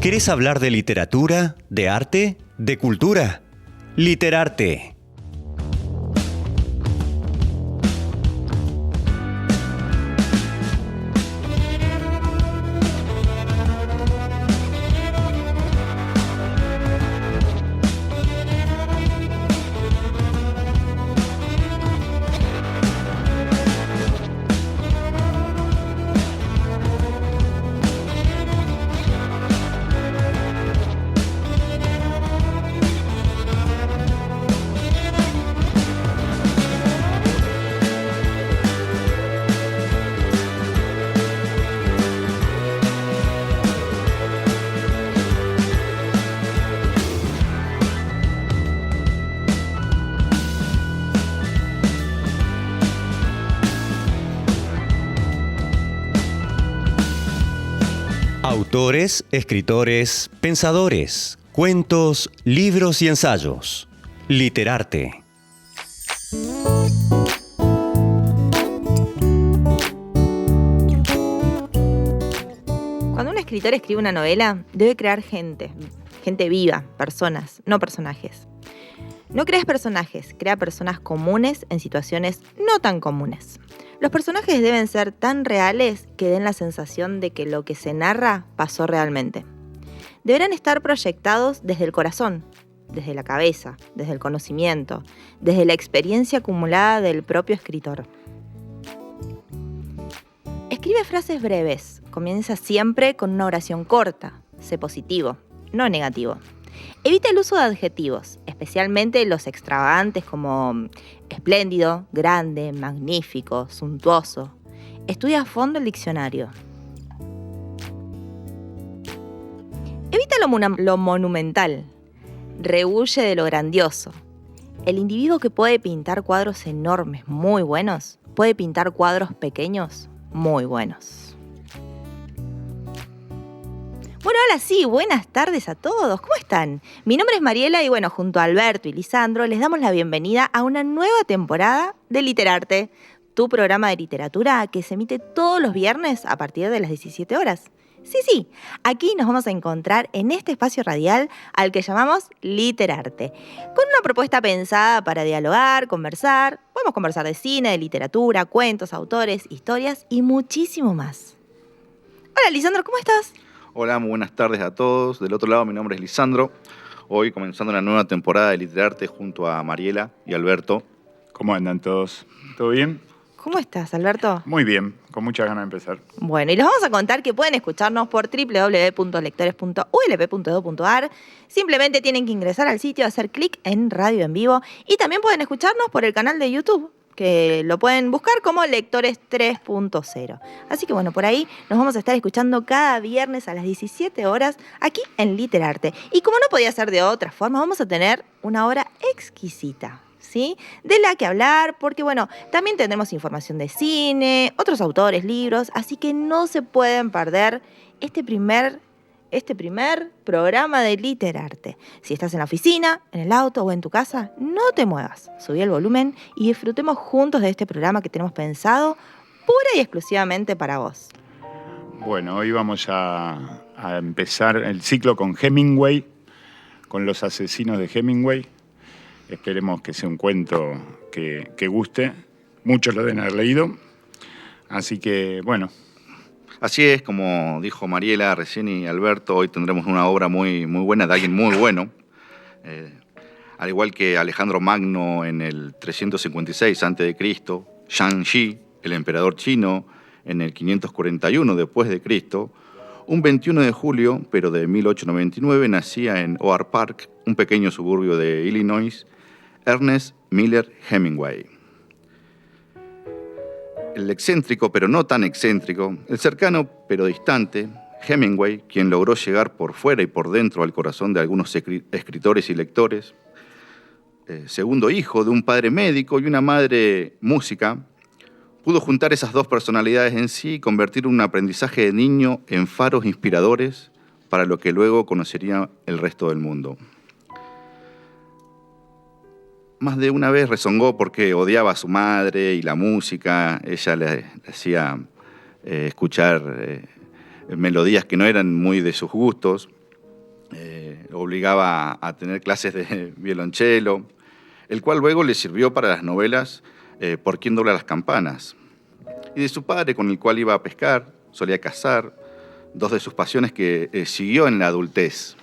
¿Querés hablar de literatura, de arte, de cultura? Literarte. Autores, escritores, pensadores, cuentos, libros y ensayos. Literarte. Cuando un escritor escribe una novela, debe crear gente viva, personas, no personajes. No creas personajes, crea personas comunes en situaciones no tan comunes. Los personajes deben ser tan reales que den la sensación de que lo que se narra pasó realmente. Deberán estar proyectados desde el corazón, desde la cabeza, desde el conocimiento, desde la experiencia acumulada del propio escritor. Escribe frases breves, comienza siempre con una oración corta, sé positivo, no negativo. Evita el uso de adjetivos, especialmente los extravagantes como espléndido, grande, magnífico, suntuoso. Estudia a fondo el diccionario. Evita lo monumental. Rehuye de lo grandioso. El individuo que puede pintar cuadros enormes muy buenos, puede pintar cuadros pequeños muy buenos. Bueno, ahora sí, buenas tardes a todos. ¿Cómo están? Mi nombre es Mariela y bueno, junto a Alberto y Lisandro les damos la bienvenida a una nueva temporada de Literarte, tu programa de literatura que se emite todos los viernes a partir de las 17 horas. Sí, aquí nos vamos a encontrar en este espacio radial al que llamamos Literarte, con una propuesta pensada para dialogar, conversar. Podemos conversar de cine, de literatura, cuentos, autores, historias y muchísimo más. Hola Lisandro, ¿cómo estás? Hola, muy buenas tardes a todos. Del otro lado, mi nombre es Lisandro. Hoy comenzando una nueva temporada de Literarte junto a Mariela y Alberto. ¿Cómo andan todos? ¿Todo bien? ¿Cómo estás, Alberto? Muy bien, con muchas ganas de empezar. Bueno, y les vamos a contar que pueden escucharnos por www.lectores.ulp.edu.ar. Simplemente tienen que ingresar al sitio, hacer clic en Radio en Vivo y también pueden escucharnos por el canal de YouTube, que lo pueden buscar como Lectores 3.0. Así que bueno, por ahí nos vamos a estar escuchando cada viernes a las 17 horas aquí en Literarte. Y como no podía ser de otra forma, vamos a tener una hora exquisita, ¿sí? De la que hablar, porque bueno, también tendremos información de cine, otros autores, libros, así que no se pueden perder este primer programa de Literarte. Si estás en la oficina, en el auto o en tu casa, no te muevas. Subí el volumen y disfrutemos juntos de este programa que tenemos pensado pura y exclusivamente para vos. Bueno, hoy vamos a empezar el ciclo con Hemingway, con los asesinos de Hemingway. Esperemos que sea un cuento que guste. Muchos lo deben haber leído. Así que, bueno. Así es, como dijo Mariela recién y Alberto, hoy tendremos una obra muy buena de alguien muy bueno. Al igual que Alejandro Magno en el 356 a.C., Shang-Chi, el emperador chino, en el 541 después de Cristo, un 21 de julio, pero de 1899, nacía en Oak Park, un pequeño suburbio de Illinois, Ernest Miller Hemingway. El excéntrico, pero no tan excéntrico, el cercano, pero distante, Hemingway, quien logró llegar por fuera y por dentro al corazón de algunos escritores y lectores, segundo hijo de un padre médico y una madre música, pudo juntar esas dos personalidades en sí y convertir un aprendizaje de niño en faros inspiradores para lo que luego conocería el resto del mundo. Más de una vez rezongó porque odiaba a su madre y la música. Ella le hacía escuchar melodías que no eran muy de sus gustos. obligaba a tener clases de violonchelo, el cual luego le sirvió para las novelas Por quién dobla las campanas. Y de su padre, con el cual iba a pescar, solía cazar, dos de sus pasiones que siguió en la adultez.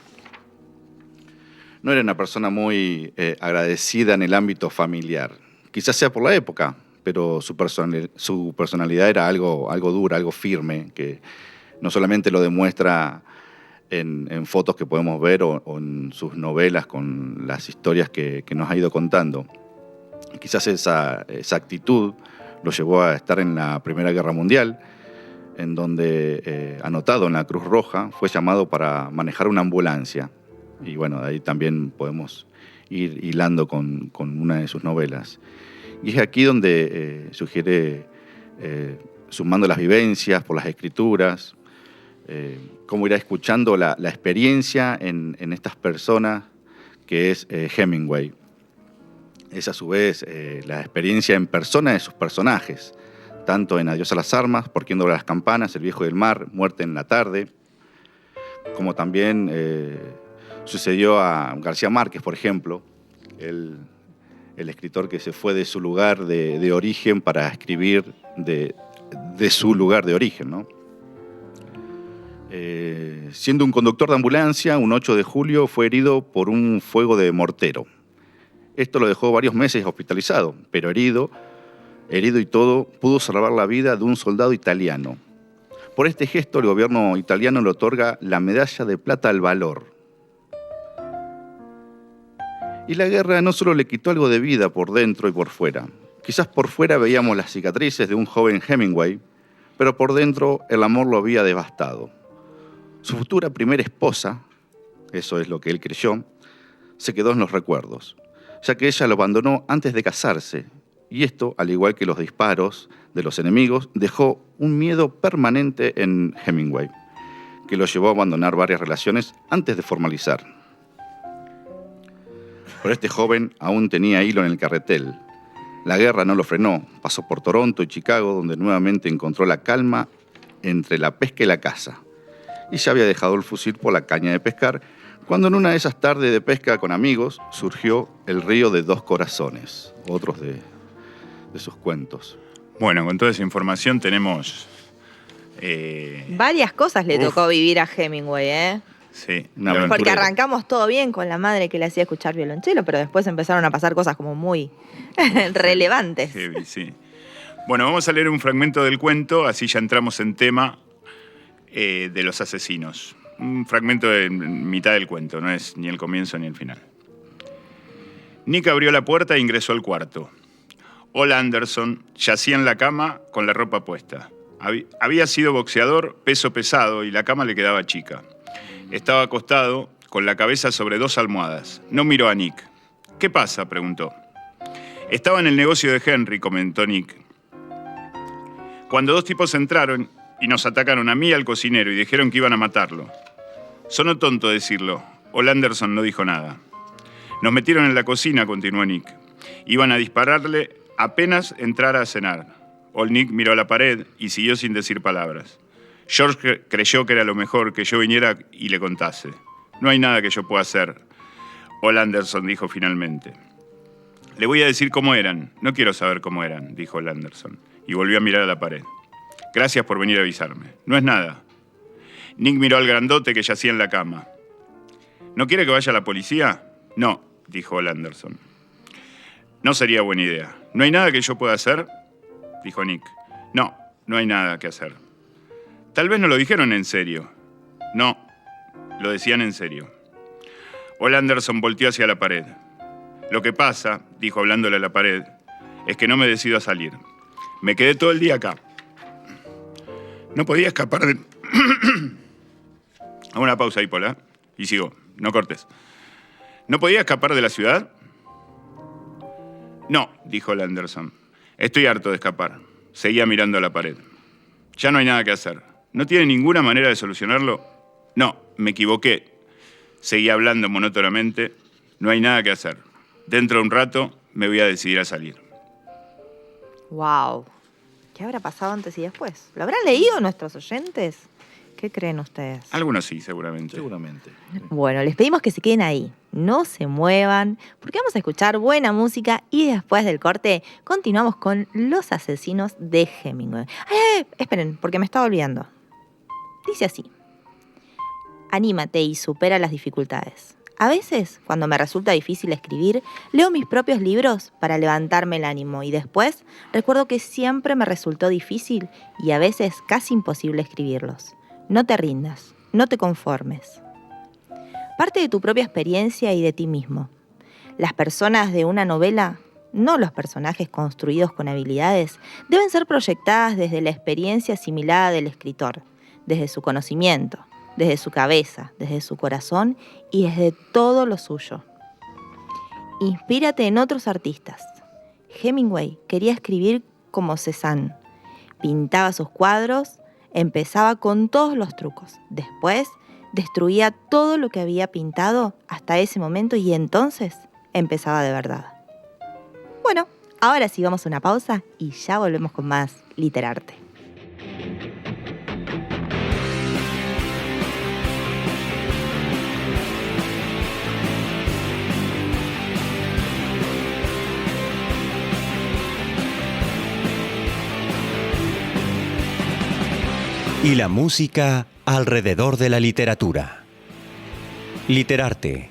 No era una persona muy agradecida en el ámbito familiar. Quizás sea por la época, pero su personalidad era algo dura, algo firme, que no solamente lo demuestra en fotos que podemos ver o en sus novelas con las historias que nos ha ido contando. Quizás esa actitud lo llevó a estar en la Primera Guerra Mundial, en donde, anotado en la Cruz Roja, fue llamado para manejar una ambulancia. Y bueno, de ahí también podemos ir hilando con una de sus novelas. Y es aquí donde sugiere, sumando las vivencias por las escrituras, cómo irá escuchando la experiencia en estas personas que es Hemingway. Es a su vez la experiencia en persona de sus personajes, tanto en Adiós a las armas, Por quién dobla las campanas, El viejo del mar, Muerte en la tarde, como también sucedió a García Márquez, por ejemplo, el escritor que se fue de su lugar de origen para escribir de su lugar de origen, ¿no? Siendo un conductor de ambulancia, un 8 de julio fue herido por un fuego de mortero. Esto lo dejó varios meses hospitalizado, pero herido y todo, pudo salvar la vida de un soldado italiano. Por este gesto, el gobierno italiano le otorga la Medalla de Plata al Valor. Y la guerra no solo le quitó algo de vida por dentro y por fuera. Quizás por fuera veíamos las cicatrices de un joven Hemingway, pero por dentro el amor lo había devastado. Su futura primera esposa, eso es lo que él creyó, se quedó en los recuerdos, ya que ella lo abandonó antes de casarse, y esto, al igual que los disparos de los enemigos, dejó un miedo permanente en Hemingway, que lo llevó a abandonar varias relaciones antes de formalizar. Pero este joven aún tenía hilo en el carretel. La guerra no lo frenó, pasó por Toronto y Chicago, donde nuevamente encontró la calma entre la pesca y la caza. Y ya había dejado el fusil por la caña de pescar, cuando en una de esas tardes de pesca con amigos surgió El río de dos corazones, otros de sus cuentos. Bueno, con toda esa información tenemos... varias cosas le tocó vivir a Hemingway, ¿eh? Sí, porque arrancamos todo bien con la madre que le hacía escuchar violonchelo, pero después empezaron a pasar cosas como muy relevantes. Sí. Bueno, vamos a leer un fragmento del cuento, así ya entramos en tema de los asesinos. Un fragmento de mitad del cuento, no es ni el comienzo ni el final. Nick abrió la puerta e ingresó al cuarto. Ol Anderson yacía en la cama con la ropa puesta. Había sido boxeador, peso pesado, y la cama le quedaba chica. Estaba acostado, con la cabeza sobre dos almohadas. No miró a Nick. ¿Qué pasa?, preguntó. Estaba en el negocio de Henry, comentó Nick, cuando dos tipos entraron y nos atacaron a mí y al cocinero y dijeron que iban a matarlo. Sonó tonto decirlo. Ol Anderson no dijo nada. Nos metieron en la cocina, continuó Nick. Iban a dispararle apenas entrara a cenar. Ol Nick miró a la pared y siguió sin decir palabras. George creyó que era lo mejor que yo viniera y le contase. No hay nada que yo pueda hacer, Ol Anderson dijo finalmente. Le voy a decir cómo eran. No quiero saber cómo eran, dijo Ol Anderson, y volvió a mirar a la pared. Gracias por venir a avisarme. No es nada. Nick miró al grandote que yacía en la cama. ¿No quiere que vaya a la policía? No, dijo Ol Anderson. No sería buena idea. ¿No hay nada que yo pueda hacer?, dijo Nick. No, no hay nada que hacer. Tal vez no lo dijeron en serio. No, lo decían en serio. Ol Anderson volteó hacia la pared. Lo que pasa, dijo hablándole a la pared, es que no me decido a salir. Me quedé todo el día acá. No podía escapar de... Hago una pausa ahí, Pola, y sigo. No cortes. ¿No podía escapar de la ciudad? No, dijo Ol Anderson. Estoy harto de escapar. Seguía mirando a la pared. Ya no hay nada que hacer. ¿No tiene ninguna manera de solucionarlo? No, me equivoqué. Seguía hablando monótonamente. No hay nada que hacer. Dentro de un rato me voy a decidir a salir. Wow. ¿Qué habrá pasado antes y después? ¿Lo habrán leído nuestros oyentes? ¿Qué creen ustedes? Algunos sí, seguramente. Seguramente. Bueno, les pedimos que se queden ahí, no se muevan, porque vamos a escuchar buena música y después del corte continuamos con Los asesinos de Hemingway. Esperen, porque me estaba olvidando. Dice así: anímate y supera las dificultades. A veces, cuando me resulta difícil escribir, leo mis propios libros para levantarme el ánimo y después recuerdo que siempre me resultó difícil y a veces casi imposible escribirlos. No te rindas, no te conformes. Parte de tu propia experiencia y de ti mismo. Las personas de una novela, no los personajes construidos con habilidades, deben ser proyectadas desde la experiencia asimilada del escritor, desde su conocimiento, desde su cabeza, desde su corazón y desde todo lo suyo. Inspírate en otros artistas. Hemingway quería escribir como Cézanne. Pintaba sus cuadros, empezaba con todos los trucos. Después destruía todo lo que había pintado hasta ese momento y entonces empezaba de verdad. Bueno, ahora sí vamos a una pausa y ya volvemos con más Literarte. Y la música alrededor de la literatura. Literarte.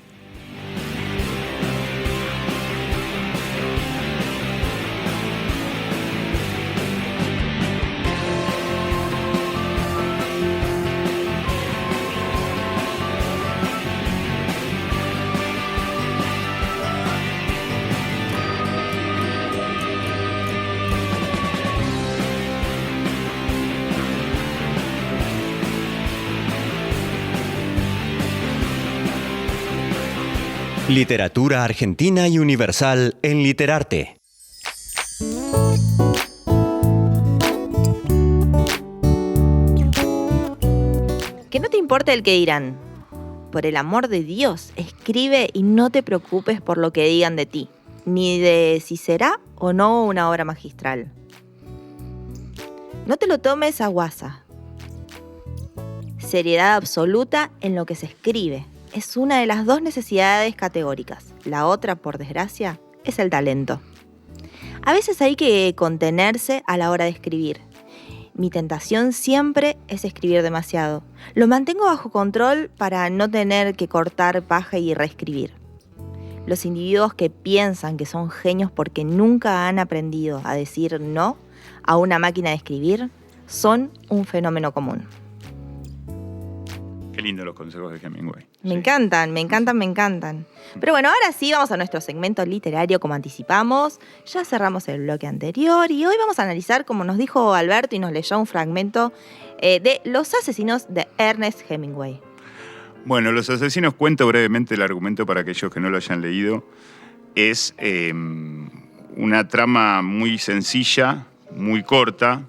Literatura argentina y universal en Literarte. Que no te importe el que dirán. Por el amor de Dios, escribe y no te preocupes por lo que digan de ti, ni de si será o no una obra magistral. No te lo tomes a guasa. Seriedad absoluta en lo que se escribe. Es una de las dos necesidades categóricas. La otra, por desgracia, es el talento. A veces hay que contenerse a la hora de escribir. Mi tentación siempre es escribir demasiado. Lo mantengo bajo control para no tener que cortar paja y reescribir. Los individuos que piensan que son genios porque nunca han aprendido a decir no a una máquina de escribir son un fenómeno común. Qué lindo los consejos de Hemingway. Me encantan. Pero bueno, ahora sí vamos a nuestro segmento literario como anticipamos. Ya cerramos el bloque anterior y hoy vamos a analizar, como nos dijo Alberto y nos leyó un fragmento, de Los asesinos de Ernest Hemingway. Bueno, Los asesinos, cuento brevemente el argumento para aquellos que no lo hayan leído. Es una trama muy sencilla, muy corta,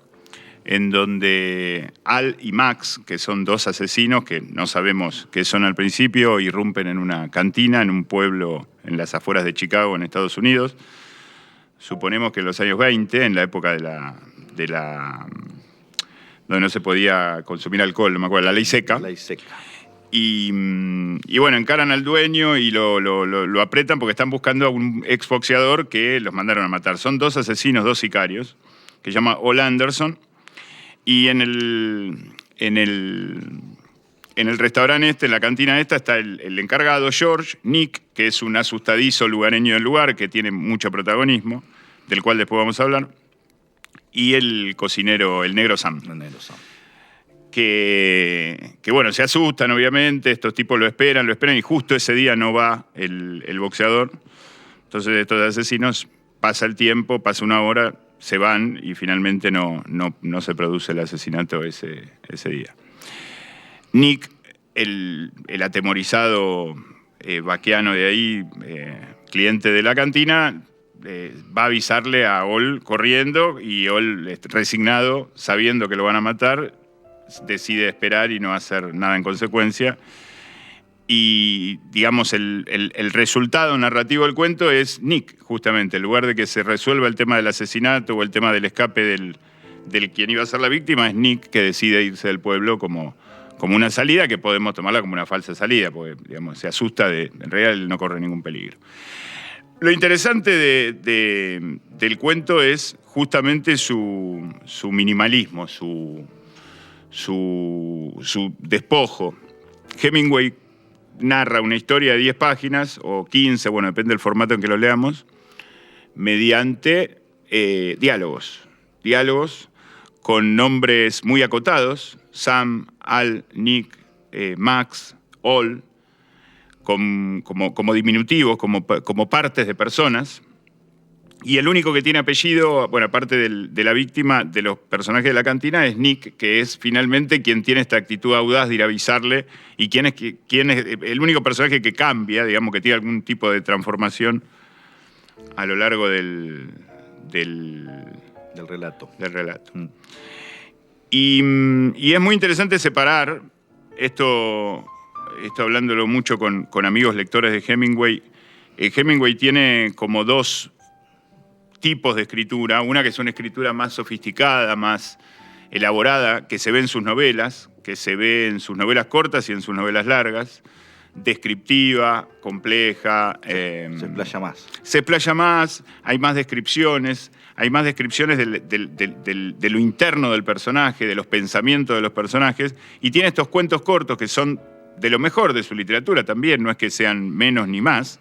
en donde Al y Max, que son dos asesinos que no sabemos qué son al principio, irrumpen en una cantina en un pueblo en las afueras de Chicago, en Estados Unidos. Suponemos que en los años 20, en la época de la donde no se podía consumir alcohol, no me acuerdo, la ley seca. La ley seca. Y bueno, encaran al dueño y lo apretan porque están buscando a un exboxeador que los mandaron a matar. Son dos asesinos, dos sicarios, que se llama Ole Anderson. Y en el restaurante en la cantina está el encargado, George, Nick, que es un asustadizo lugareño del lugar, que tiene mucho protagonismo, del cual después vamos a hablar, y el cocinero, el negro Sam. El negro Sam. Que bueno, se asustan, obviamente, estos tipos lo esperan, y justo ese día no va el boxeador. Entonces estos asesinos, pasa el tiempo, pasa una hora, se van y finalmente no se produce el asesinato ese día. Nick, el atemorizado vaqueano de ahí, cliente de la cantina, va a avisarle a Ol corriendo y Ol, resignado, sabiendo que lo van a matar, decide esperar y no hacer nada en consecuencia. Y, digamos, el resultado narrativo del cuento es Nick, justamente. En lugar de que se resuelva el tema del asesinato o el tema del escape del quien iba a ser la víctima, es Nick que decide irse del pueblo como como una salida que podemos tomarla como una falsa salida, porque digamos, se asusta en realidad él no corre ningún peligro. Lo interesante del cuento es justamente su minimalismo, su despojo. Hemingway narra una historia de 10 páginas, o 15, bueno, depende del formato en que lo leamos, mediante diálogos con nombres muy acotados, Sam, Al, Nick, Max, All, como diminutivos, como partes de personas. Y el único que tiene apellido, bueno, aparte de la víctima, de los personajes de la cantina, es Nick, que es finalmente quien tiene esta actitud audaz de ir a avisarle, y quien es el único personaje que cambia, digamos, que tiene algún tipo de transformación a lo largo del relato. Y es muy interesante separar esto hablándolo mucho con amigos lectores de Hemingway. Hemingway tiene como dos tipos de escritura, una que es una escritura más sofisticada, más elaborada, que se ve en sus novelas, cortas y en sus novelas largas, descriptiva, compleja. Se explaya más. Se explaya más, hay más descripciones de lo interno del personaje, de los pensamientos de los personajes, y tiene estos cuentos cortos que son de lo mejor de su literatura también, no es que sean menos ni más,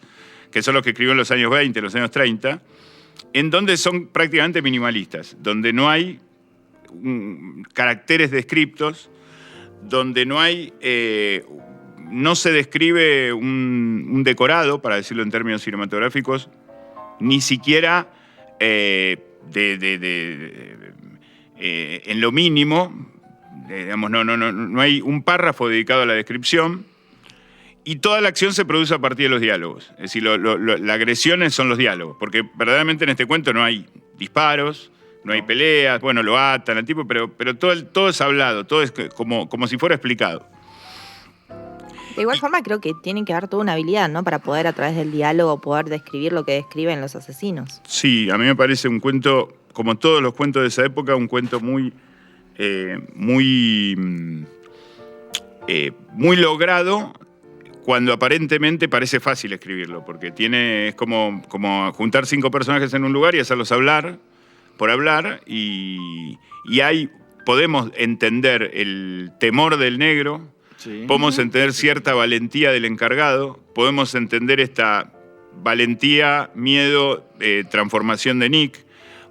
que son los que escribió en los años 20, los años 30, en donde son prácticamente minimalistas, donde no hay caracteres descriptos, donde no se describe un decorado, para decirlo en términos cinematográficos, ni siquiera en lo mínimo, digamos, no hay un párrafo dedicado a la descripción, y toda la acción se produce a partir de los diálogos. Es decir, la agresión son los diálogos, porque verdaderamente en este cuento no hay disparos, no hay peleas, bueno, lo atan al tipo, pero todo es hablado, todo es como si fuera explicado. De igual forma creo que tienen que haber toda una habilidad, ¿no? Para poder a través del diálogo poder describir lo que describen los asesinos. Sí, a mí me parece un cuento, como todos los cuentos de esa época, un cuento muy logrado, cuando aparentemente parece fácil escribirlo, porque es como juntar 5 personajes en un lugar y hacerlos hablar por hablar, y podemos entender el temor del negro, sí. Podemos entender cierta valentía del encargado, podemos entender esta valentía, miedo, transformación de Nick.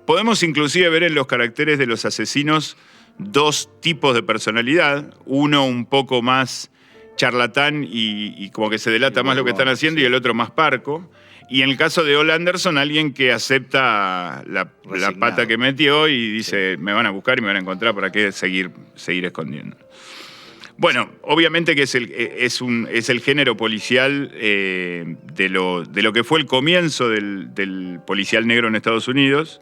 Podemos inclusive ver en los caracteres de los asesinos 2 tipos de personalidad, uno un poco más charlatán y como que se delata más lo que están haciendo, sí. Y el otro más parco. Y en el caso de Ole Anderson, alguien que acepta la pata que metió y dice, sí. Me van a buscar y me van a encontrar, ¿para qué seguir escondiendo? Bueno, obviamente que es el género policial de lo que fue el comienzo del policial negro en Estados Unidos.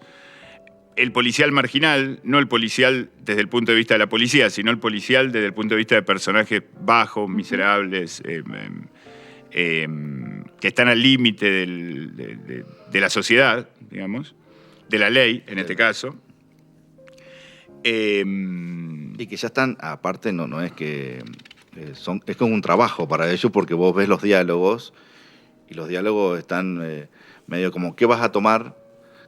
El policial marginal, no el policial desde el punto de vista de la policía, sino el policial desde el punto de vista de personajes bajos, miserables, que están al límite de la sociedad, digamos, de la ley, en este caso. Y que ya están, aparte, no es que es como un trabajo para ellos, porque vos ves los diálogos, y los diálogos están medio como, ¿qué vas a tomar?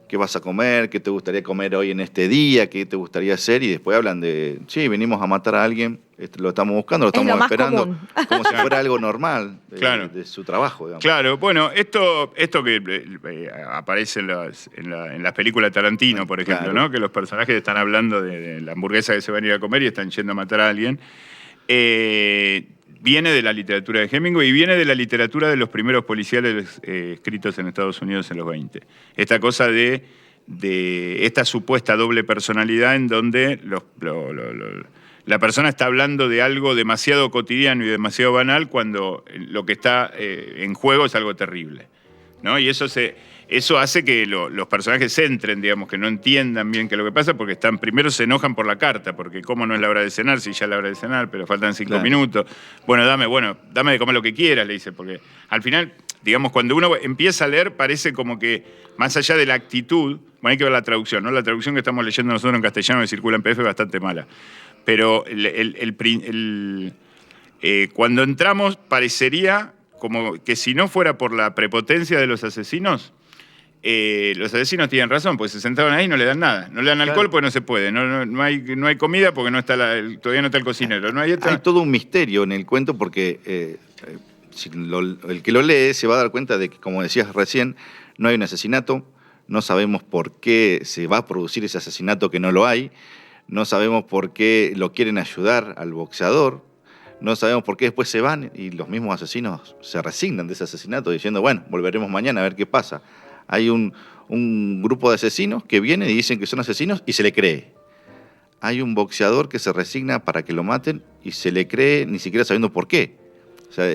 ¿Qué vas a comer? ¿Qué te gustaría comer hoy en este día? ¿Qué te gustaría hacer? Y después hablan de, sí, venimos a matar a alguien, lo estamos buscando, lo estamos esperando, como si fuera algo normal claro. de su trabajo, digamos. Claro, bueno, esto que aparece en las películas de Tarantino, por ejemplo, claro. ¿No? Que los personajes están hablando de la hamburguesa que se van a ir a comer y están yendo a matar a alguien. Viene de la literatura de Hemingway y viene de la literatura de los primeros policiales escritos en Estados Unidos en los 20. Esta cosa de esta supuesta doble personalidad en donde la persona está hablando de algo demasiado cotidiano y demasiado banal cuando lo que está en juego es algo terrible, ¿no? Y eso hace que los personajes entren, digamos, que no entiendan bien qué es lo que pasa, porque primero se enojan por la carta, porque cómo no es la hora de cenar, si ya es la hora de cenar, pero faltan 5 claro. minutos. Bueno, dame de comer lo que quieras, le dice, porque al final, digamos, cuando uno empieza a leer, parece como que, más allá de la actitud, bueno, hay que ver la traducción, ¿no? La traducción que estamos leyendo nosotros en castellano, que circula en PDF, es bastante mala. Pero Cuando entramos parecería como que si no fuera por la prepotencia de los asesinos tienen razón, pues se sentaron ahí y no le dan nada. No le dan alcohol porque no se puede. No hay comida porque todavía no está el cocinero. Hay todo un misterio en el cuento porque el que lo lee se va a dar cuenta de que, como decías recién, no hay un asesinato, no sabemos por qué se va a producir ese asesinato que no lo hay, no sabemos por qué lo quieren ayudar al boxeador, no sabemos por qué después se van y los mismos asesinos se resignan de ese asesinato diciendo, bueno, volveremos mañana a ver qué pasa. Hay un grupo de asesinos que vienen y dicen que son asesinos y se le cree. Hay un boxeador que se resigna para que lo maten y se le cree ni siquiera sabiendo por qué. O sea,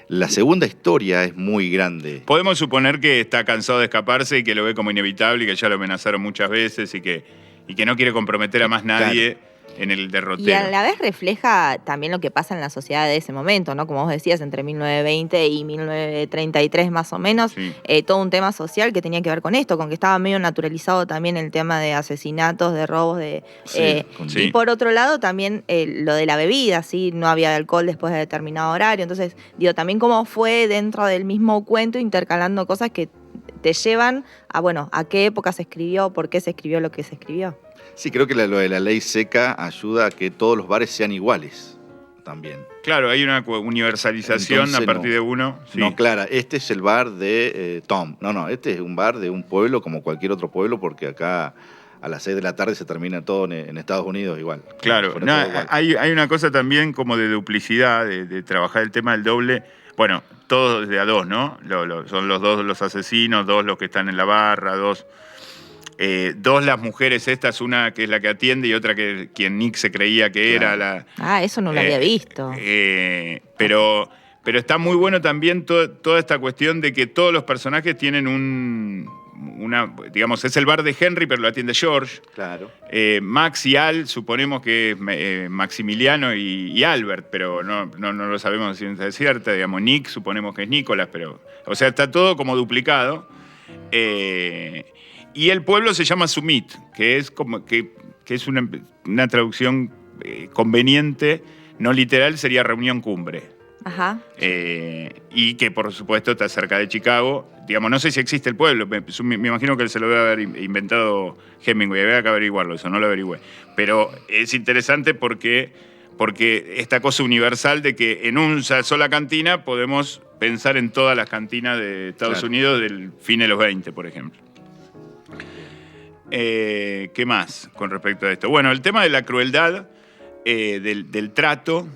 la segunda historia es muy grande. Podemos suponer que está cansado de escaparse y que lo ve como inevitable y que ya lo amenazaron muchas veces y que no quiere comprometer a más nadie en el derrotero. Y a la vez refleja también lo que pasa en la sociedad de ese momento, ¿no? Como vos decías, entre 1920 y 1933 más o menos, todo un tema social que tenía que ver con esto, con que estaba medio naturalizado también el tema de asesinatos, de robos, y por otro lado también lo de la bebida, ¿sí? No había alcohol después de determinado horario, entonces digo, también cómo fue dentro del mismo cuento intercalando cosas que te llevan a qué época se escribió, por qué se escribió lo que se escribió. Sí, creo que lo de la ley seca ayuda a que todos los bares sean iguales también. Claro, hay una universalización. Entonces, a partir de uno. Sí. No, claro, este es el bar de Tom. No, este es un bar de un pueblo como cualquier otro pueblo porque acá a las 6 de la tarde se termina todo en Estados Unidos igual. Claro, igual. Hay una cosa también como de duplicidad, de trabajar el tema del doble. Bueno, todos de a dos, ¿no? Son los dos los asesinos, dos los que están en la barra, dos las mujeres estas, una que es la que atiende y otra que quien Nick se creía que era la... eso no lo había visto. Pero está muy bueno también toda esta cuestión de que todos los personajes tienen digamos, es el bar de Henry, pero lo atiende George. Claro. Max y Al, suponemos que es Maximiliano y Albert, pero no lo sabemos si es cierta. Digamos, Nick, suponemos que es Nicholas, pero... O sea, está todo como duplicado. Y el pueblo se llama Summit, que es como que es una traducción conveniente, no literal, sería reunión cumbre. Ajá. Y que por supuesto está cerca de Chicago. Digamos, no sé si existe el pueblo, me imagino que él se lo debe haber inventado Hemingway, había que averiguarlo, eso no lo averigüé. Pero es interesante porque esta cosa universal de que en una sola cantina podemos pensar en todas las cantinas de Estados Unidos del fin de los 20, por ejemplo. ¿Qué más con respecto a esto? Bueno, el tema de la crueldad, del trato,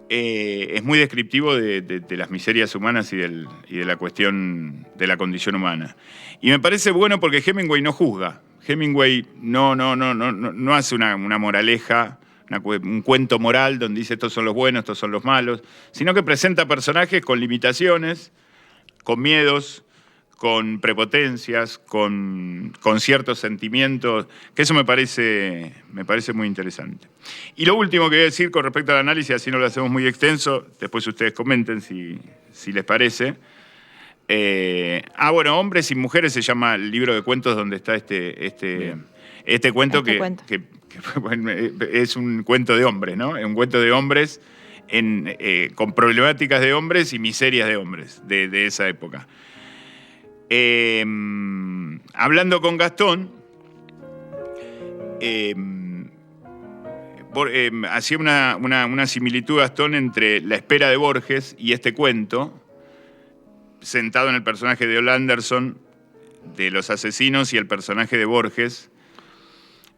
es muy descriptivo de las miserias humanas y de la cuestión de la condición humana. Y me parece bueno porque Hemingway no juzga. Hemingway no hace una moraleja, un cuento moral donde dice estos son los buenos, estos son los malos, sino que presenta personajes con limitaciones, con miedos, con prepotencias, con ciertos sentimientos, que eso me parece muy interesante. Y lo último que voy a decir con respecto al análisis, así no lo hacemos muy extenso, después ustedes comenten si les parece. Bueno, Hombres y Mujeres se llama el libro de cuentos donde está este cuento que bueno, es un cuento de hombres, ¿no? Es un cuento de hombres con problemáticas de hombres y miserias de hombres de esa época. Hablando con Gastón, hacía una similitud Gastón entre La espera de Borges y este cuento, sentado en el personaje de Ole Anderson, de Los asesinos, y el personaje de Borges,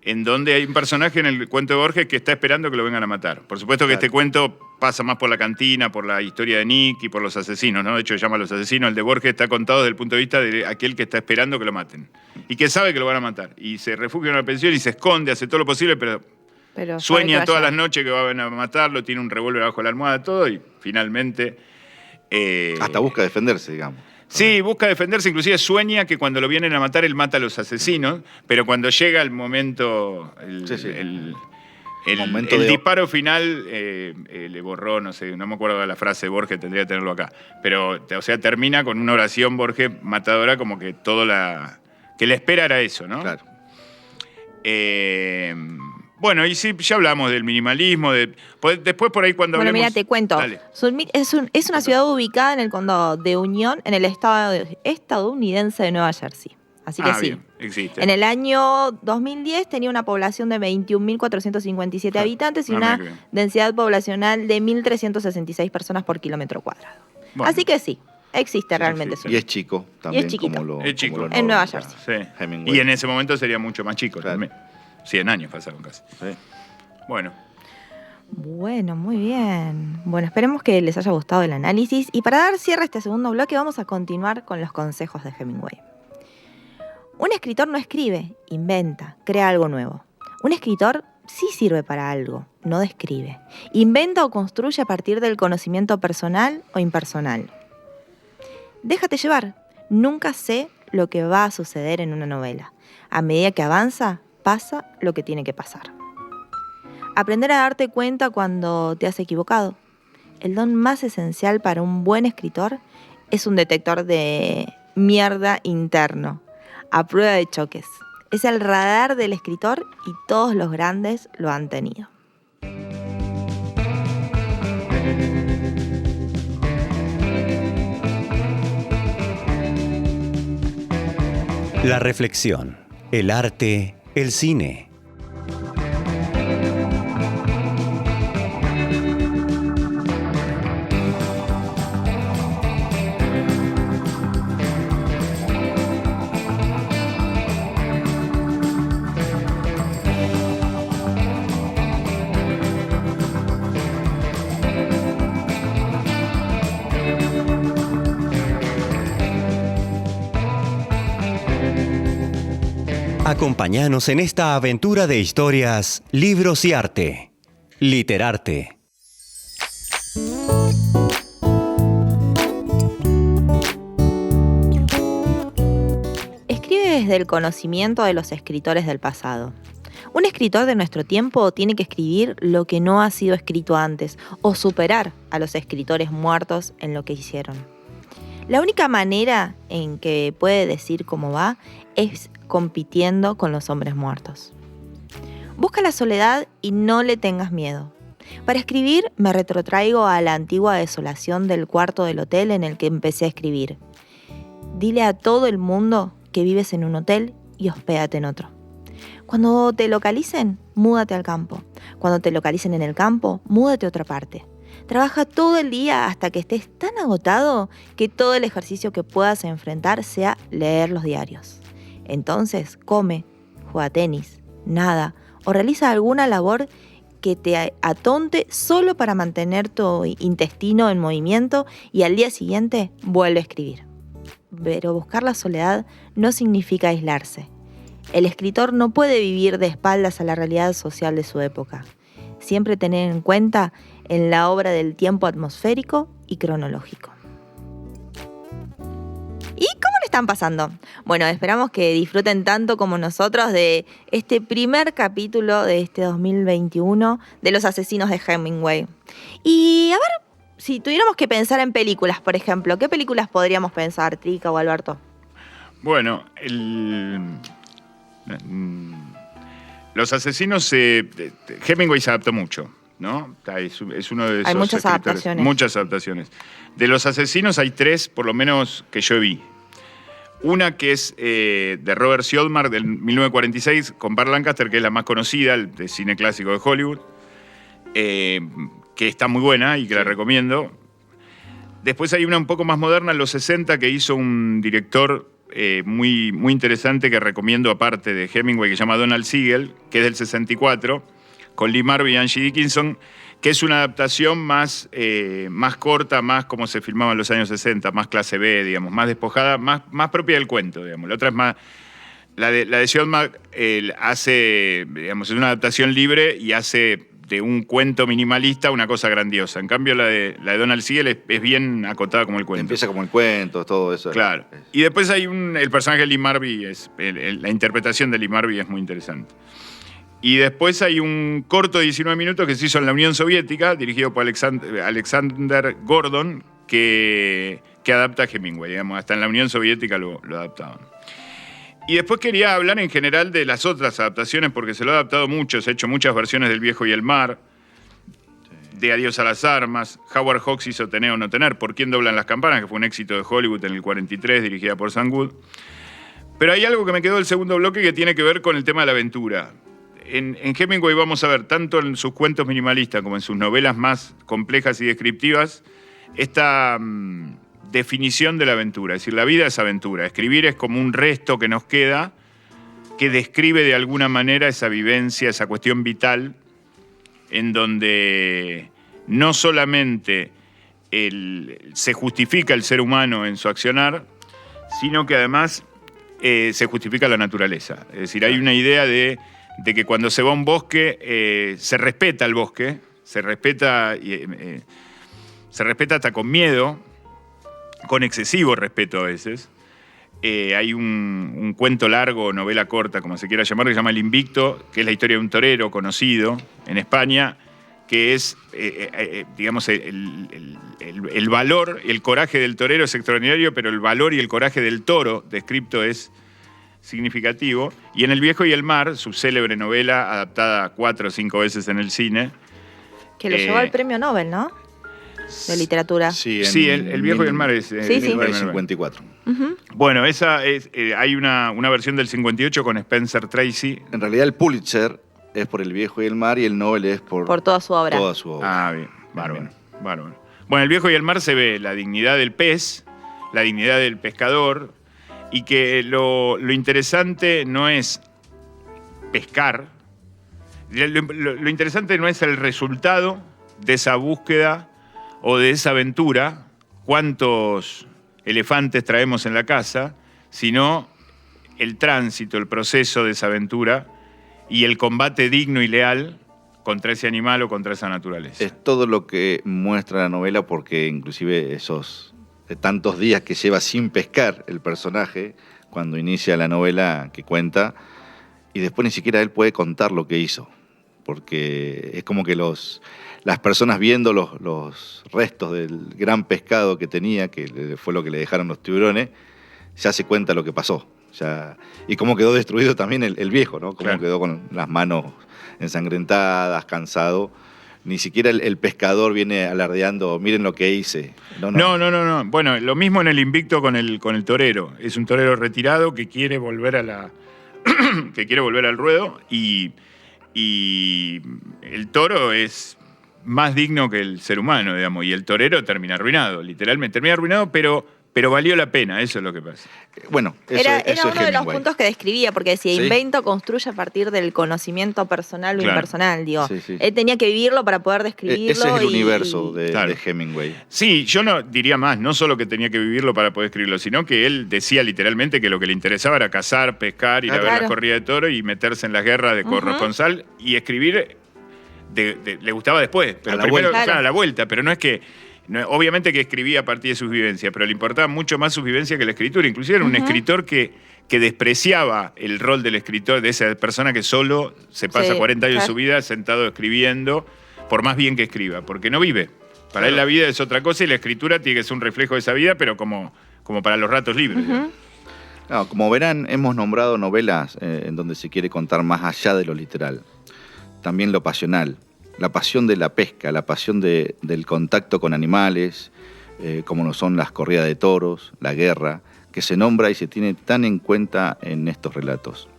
en donde hay un personaje en el cuento de Borges que está esperando que lo vengan a matar. Por supuesto que este cuento pasa más por la cantina, por la historia de Nick y por los asesinos, ¿no? De hecho, se llama Los asesinos. El de Borges está contado desde el punto de vista de aquel que está esperando que lo maten. Y que sabe que lo van a matar. Y se refugia en una pensión y se esconde, hace todo lo posible, pero sueña todas las noches que van a matarlo, tiene un revólver bajo la almohada, todo, y finalmente... hasta busca defenderse, digamos. Sí, busca defenderse, inclusive sueña que cuando lo vienen a matar él mata a los asesinos, pero cuando llega el momento, el disparo final, le borró, no me acuerdo de la frase de Borges, tendría que tenerlo acá, pero o sea, termina con una oración Borges matadora, como que que la espera era eso, ¿no? Claro. Bueno, y sí, ya hablamos del minimalismo. Después por ahí cuando Bueno, hablemos... mira, te cuento. Dale. Es una ciudad ubicada en el condado de Unión, en el estado estadounidense de Nueva Jersey. Así que sí. Bien, existe. En el año 2010 tenía una población de 21.457 habitantes y una bien. densidad poblacional de 1.366 personas por kilómetro cuadrado. Bueno. Así que sí, existe realmente. Y es chico también. chiquito. Como Es chico. lo En Nueva nombra Jersey. Sí. Hemingway. Y en ese momento sería mucho más chico también. 100 años pasaron casi. Sí. Bueno. Bueno, muy bien. Bueno, esperemos que les haya gustado el análisis. Y para dar cierre a este segundo bloque, vamos a continuar con los consejos de Hemingway. Un escritor no escribe, inventa, crea algo nuevo. Un escritor sí sirve para algo, no describe. Inventa o construye a partir del conocimiento personal o impersonal. Déjate llevar. Nunca sé lo que va a suceder en una novela. A medida que avanza, pasa lo que tiene que pasar. Aprender a darte cuenta cuando te has equivocado. El don más esencial para un buen escritor es un detector de mierda interno, a prueba de choques. Es el radar del escritor y todos los grandes lo han tenido. La reflexión, el arte, el cine. Acompáñanos en esta aventura de historias, libros y arte. Literarte. Escribe desde el conocimiento de los escritores del pasado. Un escritor de nuestro tiempo tiene que escribir lo que no ha sido escrito antes o superar a los escritores muertos en lo que hicieron. La única manera en que puede decir cómo va es compitiendo con los hombres muertos. Busca la soledad y no le tengas miedo. Para escribir me retrotraigo a la antigua desolación del cuarto del hotel en el que empecé a escribir. Dile a todo el mundo que vives en un hotel y hospédate en otro. Cuando te localicen, múdate al campo. Cuando te localicen en el campo, múdate a otra parte. Trabaja todo el día hasta que estés tan agotado que todo el ejercicio que puedas enfrentar sea leer los diarios. Entonces, come, juega tenis, nada o realiza alguna labor que te atonte solo para mantener tu intestino en movimiento y al día siguiente vuelve a escribir. Pero buscar la soledad no significa aislarse. El escritor no puede vivir de espaldas a la realidad social de su época. Siempre tener en cuenta en la obra del tiempo atmosférico y cronológico. ¿Y cómo le están pasando? Bueno, esperamos que disfruten tanto como nosotros de este primer capítulo de este 2021 de Los Asesinos de Hemingway. Y a ver, si tuviéramos que pensar en películas, por ejemplo, ¿qué películas podríamos pensar, Trica o Alberto? Bueno, Los Asesinos, Hemingway se adaptó mucho, ¿no? Es uno de esos Hay muchas escritores, adaptaciones. Muchas adaptaciones. De Los Asesinos hay 3, por lo menos, que yo vi. Una que es de Robert Siodmak, del 1946, con Burt Lancaster, que es la más conocida, el de cine clásico de Hollywood, que está muy buena y que la recomiendo. Después hay una un poco más moderna, en los 60, que hizo un director muy, muy interesante que recomiendo aparte de Hemingway, que se llama Donald Siegel, que es del 64, con Lee Marvin y Angie Dickinson, que es una adaptación más corta, más como se filmaba en los años 60, más clase B, digamos, más despojada, más propia del cuento, digamos. La otra es más... La de Siodmak hace, digamos, es una adaptación libre y hace de un cuento minimalista una cosa grandiosa. En cambio, la de Donald Siegel es bien acotada como el cuento. Empieza como el cuento, todo eso. Claro. Y después hay el personaje de Lee Marvin, la interpretación de Lee Marvin es muy interesante. Y después hay un corto de 19 minutos que se hizo en la Unión Soviética, dirigido por Alexander Gordon, que adapta a Hemingway, digamos, hasta en la Unión Soviética lo adaptaban. Y después quería hablar en general de las otras adaptaciones, porque se lo ha adaptado mucho, se ha hecho muchas versiones del Viejo y el Mar, de Adiós a las armas, Howard Hawks hizo Tener o no tener, ¿Por quién doblan las campanas?, que fue un éxito de Hollywood en el 43, dirigida por Sam Wood. Pero hay algo que me quedó del segundo bloque que tiene que ver con el tema de la aventura. En Hemingway vamos a ver, tanto en sus cuentos minimalistas como en sus novelas más complejas y descriptivas, esta definición de la aventura. Es decir, la vida es aventura. Escribir es como un resto que nos queda, que describe de alguna manera esa vivencia, esa cuestión vital, en donde no solamente se justifica el ser humano en su accionar, sino que además se justifica la naturaleza. Es decir, hay una idea de que cuando se va a un bosque, se respeta el bosque, se respeta hasta con miedo, con excesivo respeto a veces. Hay un cuento largo, novela corta, como se quiera llamar, que se llama El Invicto, que es la historia de un torero conocido en España, que es, digamos, el valor, el coraje del torero es extraordinario, pero el valor y el coraje del toro descripto es significativo. Y en El Viejo y el Mar, su célebre novela, adaptada 4 o 5 veces en el cine. Que lo llevó al premio Nobel, ¿no? De literatura. Sí, el Viejo y el Mar es... Sí, sí. 1954. Bueno, esa es, hay una versión del 58 con Spencer Tracy. En realidad el Pulitzer es por El Viejo y el Mar y el Nobel es por toda su obra. Toda su obra. Ah, bien. Bárbaro. Bueno, en El Viejo y el Mar se ve la dignidad del pez, la dignidad del pescador, y que lo interesante no es pescar, lo interesante no es el resultado de esa búsqueda o de esa aventura, cuántos elefantes traemos en la casa, sino el tránsito, el proceso de esa aventura y el combate digno y leal contra ese animal o contra esa naturaleza. Es todo lo que muestra la novela, porque inclusive esos tantos días que lleva sin pescar el personaje cuando inicia la novela que cuenta, y después ni siquiera él puede contar lo que hizo, porque es como que las personas viendo los restos del gran pescado que tenía, que fue lo que le dejaron los tiburones, ya se cuenta lo que pasó. Y cómo quedó destruido también el viejo, ¿no? Cómo claro. Quedó con las manos ensangrentadas, cansado. Ni siquiera el pescador viene alardeando, miren lo que hice. No. Bueno, lo mismo en El Invicto con el torero. Es un torero retirado que quiere volver que quiere volver al ruedo, y el toro es más digno que el ser humano, digamos, y el torero termina arruinado, literalmente. Termina arruinado, pero valió la pena, eso es lo que pasa. Bueno, era eso uno es de los Hemingway. puntos que describía, porque decía, ¿Sí? invento, construye a partir del conocimiento personal o Claro. impersonal, digo. Sí. Él tenía que vivirlo para poder describirlo. Ese es el universo Claro. de Hemingway. Sí, yo no diría más, no solo que tenía que vivirlo para poder escribirlo, sino que él decía literalmente que lo que le interesaba era cazar, pescar, ir a ver Claro. la corrida de toro y meterse en las guerras de corresponsal, y escribir le gustaba después, pero A la primero, vuelta. claro, a la vuelta, pero no es que... obviamente que escribía a partir de sus vivencias, pero le importaba mucho más sus vivencias que la escritura. Inclusive era un escritor que despreciaba el rol del escritor, de esa persona que solo se pasa 40 años de su vida sentado escribiendo, por más bien que escriba, porque no vive. Para él la vida es otra cosa y la escritura tiene que ser un reflejo de esa vida, pero como para los ratos libres. No, como verán, hemos nombrado novelas en donde se quiere contar más allá de lo literal. También lo pasional. La pasión de la pesca, la pasión del contacto con animales, como lo son las corridas de toros, la guerra, que se nombra y se tiene tan en cuenta en estos relatos.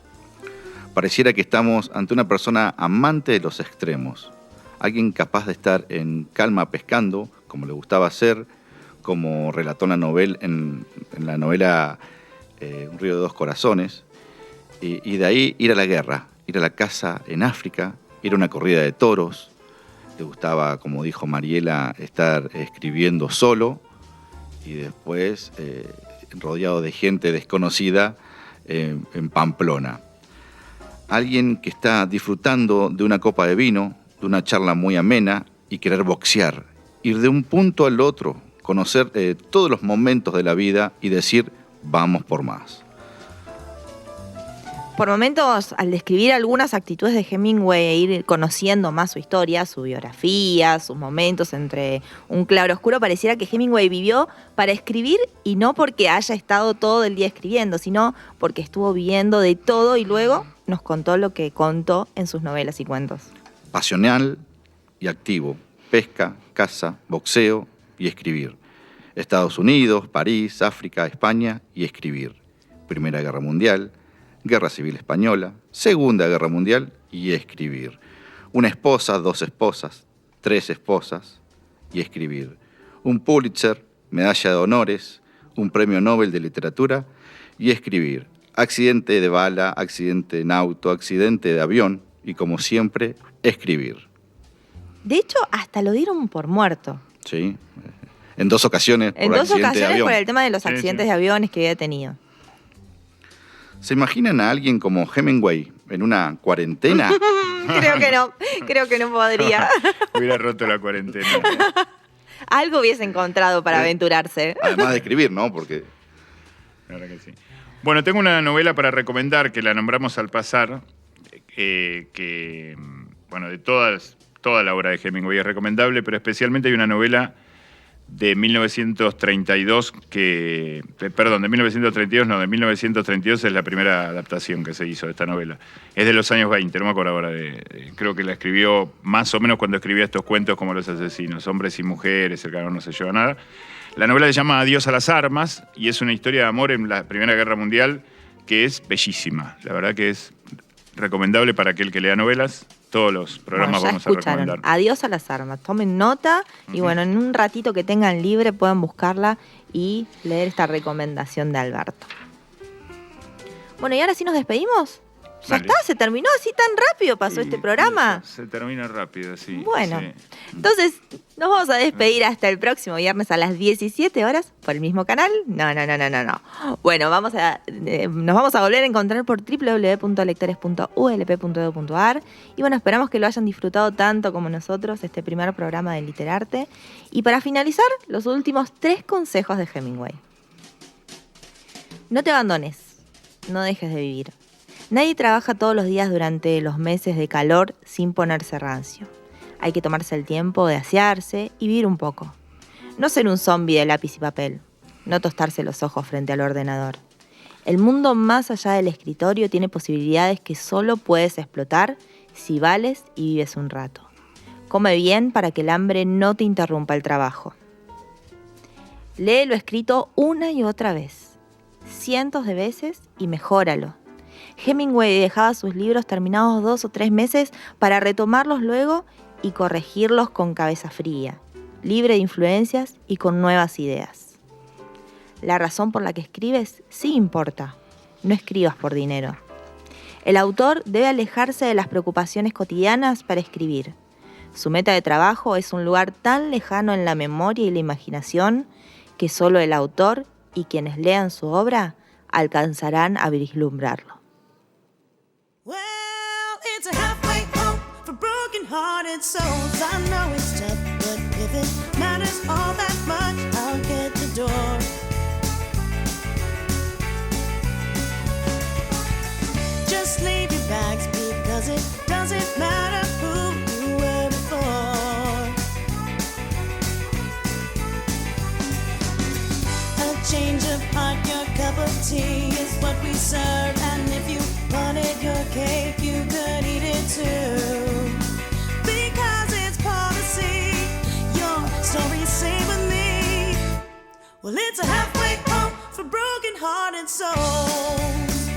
Pareciera que estamos ante una persona amante de los extremos, alguien capaz de estar en calma pescando, como le gustaba hacer, como relató en la novela Un río de dos corazones, y de ahí ir a la guerra, ir a la caza en África, ir a una corrida de toros. Le gustaba, como dijo Mariela, estar escribiendo solo y después rodeado de gente desconocida en Pamplona. Alguien que está disfrutando de una copa de vino, de una charla muy amena, y querer boxear, ir de un punto al otro, conocer todos los momentos de la vida y decir, vamos por más. por momentos, al describir algunas actitudes de Hemingway e ir conociendo más su historia, su biografía, sus momentos entre un claro oscuro, pareciera que Hemingway vivió para escribir y no porque haya estado todo el día escribiendo, sino porque estuvo viviendo de todo y luego nos contó lo que contó en sus novelas y cuentos. Pasional y activo. Pesca, caza, boxeo y escribir. Estados Unidos, París, África, España y escribir. Primera Guerra Mundial, Guerra Civil Española, Segunda Guerra Mundial y escribir. Una esposa, 2 esposas, 3 esposas y escribir. Un Pulitzer, medalla de honores, un premio Nobel de literatura y escribir. Accidente de bala, accidente en auto, accidente de avión y, como siempre, escribir. De hecho, hasta lo dieron por muerto. Sí, en 2 ocasiones por En 2 accidente de ocasiones avión. por el tema de los Sí, accidentes sí. de aviones que había tenido. ¿Se imaginan a alguien como Hemingway en una cuarentena? Creo que no podría. Hubiera roto la cuarentena. Algo hubiese encontrado para aventurarse. Además de escribir, ¿no? Porque La verdad que sí. Bueno, tengo una novela para recomendar que la nombramos al pasar, bueno, de toda la obra de Hemingway es recomendable, pero especialmente hay una novela de 1932 de 1932 es la primera adaptación que se hizo de esta novela. Es de los años 20, no me acuerdo ahora. Creo que la escribió más o menos cuando escribía estos cuentos como Los asesinos, hombres y mujeres, el calor no se lleva nada. La novela se llama Adiós a las armas y es una historia de amor en la Primera Guerra Mundial que es bellísima. La verdad que es recomendable para aquel que lea novelas. Todos los programas Bueno, ya vamos a escucharon. recomendar. Adiós a las armas. Tomen nota y bueno, en un ratito que tengan libre puedan buscarla y leer esta recomendación de Alberto. Bueno, y ahora sí nos despedimos. Ya Dale. está, se terminó así tan rápido, pasó este programa. Se termina rápido, sí. Bueno, sí. entonces nos vamos a despedir hasta el próximo viernes a las 17 horas por el mismo canal. No. Bueno, nos vamos a volver a encontrar por www.lectores.ulp.edu.ar y bueno, esperamos que lo hayan disfrutado tanto como nosotros este primer programa de Literarte. Y para finalizar, los últimos 3 consejos de Hemingway. No te abandones, no dejes de vivir. Nadie trabaja todos los días durante los meses de calor sin ponerse rancio. Hay que tomarse el tiempo de asearse y vivir un poco. No ser un zombi de lápiz y papel. No tostarse los ojos frente al ordenador. El mundo más allá del escritorio tiene posibilidades que solo puedes explotar si vales y vives un rato. Come bien para que el hambre no te interrumpa el trabajo. Lee lo escrito una y otra vez, cientos de veces y mejóralo. Hemingway dejaba sus libros terminados 2 o 3 meses para retomarlos luego y corregirlos con cabeza fría, libre de influencias y con nuevas ideas. La razón por la que escribes sí importa, no escribas por dinero. El autor debe alejarse de las preocupaciones cotidianas para escribir. Su meta de trabajo es un lugar tan lejano en la memoria y la imaginación que solo el autor y quienes lean su obra alcanzarán a vislumbrarlo. Well, it's a halfway home for broken-hearted souls. I know it's tough, but if it matters all that much, I'll get the door. Just leave your bags because it doesn't matter who you were before. A change of heart, your cup of tea is what we serve, and if you wanted your cake, you could eat it too. Because it's policy, your story stay with me. Well, it's a halfway home for broken-hearted souls.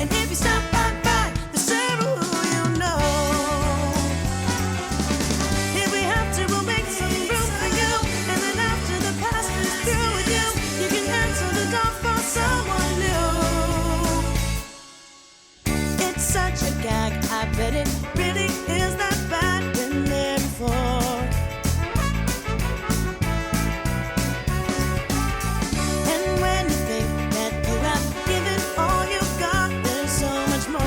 And if you stop by, the server who you know. If we have to, we'll make some room for you. And then after the past is through with you, you can answer the door for someone new. It's such a gag, I bet it really is that bad. Been there before. And when you think that you have given all you've got, there's so much more.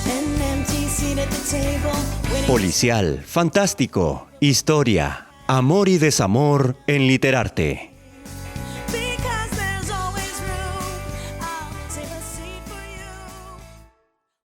An empty seat at the table, waiting. Policial, fantástico, historia, amor y desamor en Literarte.